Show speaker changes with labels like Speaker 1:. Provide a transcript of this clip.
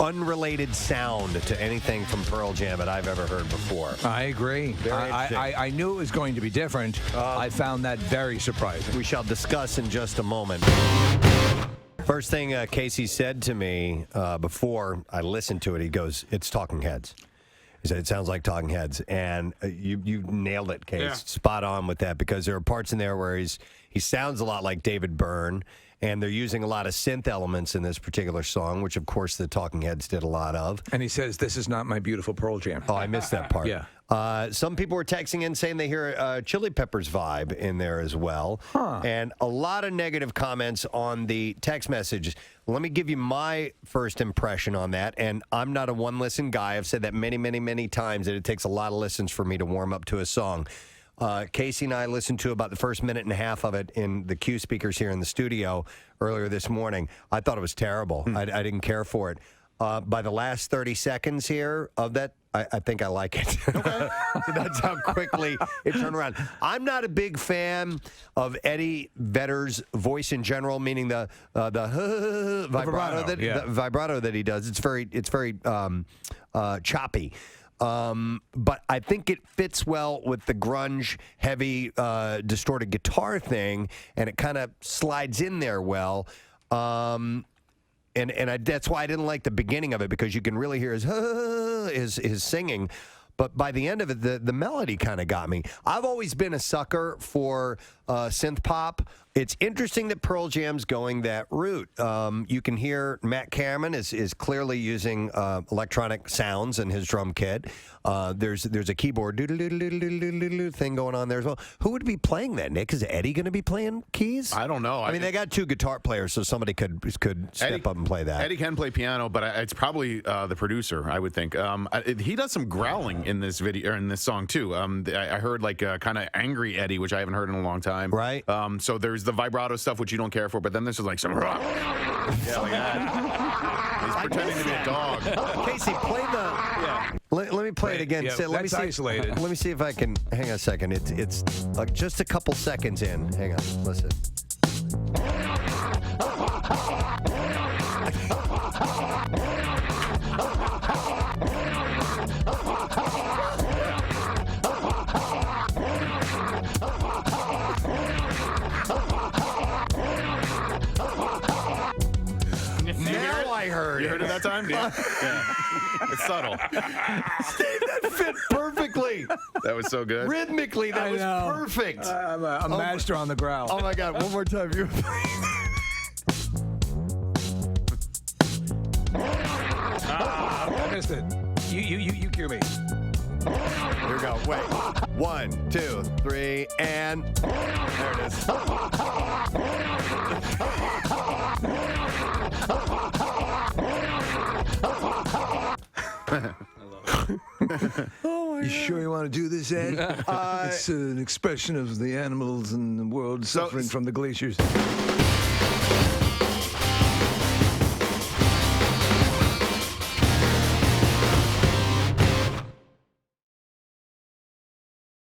Speaker 1: unrelated sound to anything from Pearl Jam that I've ever heard before.
Speaker 2: I agree. I knew it was going to be different. I found that very surprising.
Speaker 1: We shall discuss in just a moment. First thing Casey said to me before I listened to it, he goes, "It's Talking Heads." He said, "It sounds like Talking Heads." And you nailed it, Case. Yeah. Spot on with that, because there are parts in there where he sounds a lot like David Byrne, and they're using a lot of synth elements in this particular song, which, of course, the Talking Heads did a lot of.
Speaker 2: And he says, "This is not my beautiful Pearl Jam."
Speaker 1: Oh, I missed that part.
Speaker 2: Yeah.
Speaker 1: Some people were texting in saying they hear a Chili Peppers vibe in there as well.
Speaker 2: Huh.
Speaker 1: And a lot of negative comments on the text messages. Let me give you my first impression on that. And I'm not a one-listen guy. I've said that many, many, many times, that it takes a lot of listens for me to warm up to a song. Casey and I listened to about the first minute and a half of it in the Q speakers here in the studio earlier this morning. I thought it was terrible. I didn't care for it. By the last 30 seconds here of that, I think I like it. Okay. So that's how quickly it turned around. I'm not a big fan of Eddie Vedder's voice in general, meaning the vibrato that he does. It's very choppy. But I think it fits well with the grunge, heavy, distorted guitar thing, and it kind of slides in there well. That's why I didn't like the beginning of it, because you can really hear his singing. But by the end of it, the melody kind of got me. I've always been a sucker for synth pop. It's interesting that Pearl Jam's going that route. You can hear Matt Cameron is clearly using electronic sounds in his drum kit. There's a keyboard thing going on there as well. Who would be playing that, Nick? Is Eddie going to be playing keys?
Speaker 3: I don't know.
Speaker 1: I mean, they got two guitar players, so somebody could step up and play that.
Speaker 3: Eddie can play piano, but it's probably the producer, I would think. He does some growling in this video, or in this song too. I heard like kind of angry Eddie, which I haven't heard in a long time.
Speaker 1: Right.
Speaker 3: So there's the vibrato stuff, which you don't care for, but then this is like some rock. Yeah, like that. He's pretending to be a dog.
Speaker 1: Casey, play the. Yeah. Let me play it again.
Speaker 2: Yeah,
Speaker 1: let me see.
Speaker 2: Isolated.
Speaker 1: Let me see if I can. Hang on a second. It's like just a couple seconds in. Hang on. Listen. Now I heard.
Speaker 3: You heard it that time? Yeah. It's subtle.
Speaker 1: Steve, that fit perfectly.
Speaker 3: That was so good.
Speaker 1: Rhythmically, that was perfect.
Speaker 2: I'm a master on the growl.
Speaker 1: Oh my God! One more time. You.
Speaker 2: I missed it. You cue me.
Speaker 1: Here we go. Wait. 1, 2, 3, and there it is.
Speaker 2: You sure you want to do this, Ed? It's an expression of the animals in the world suffering from the glaciers.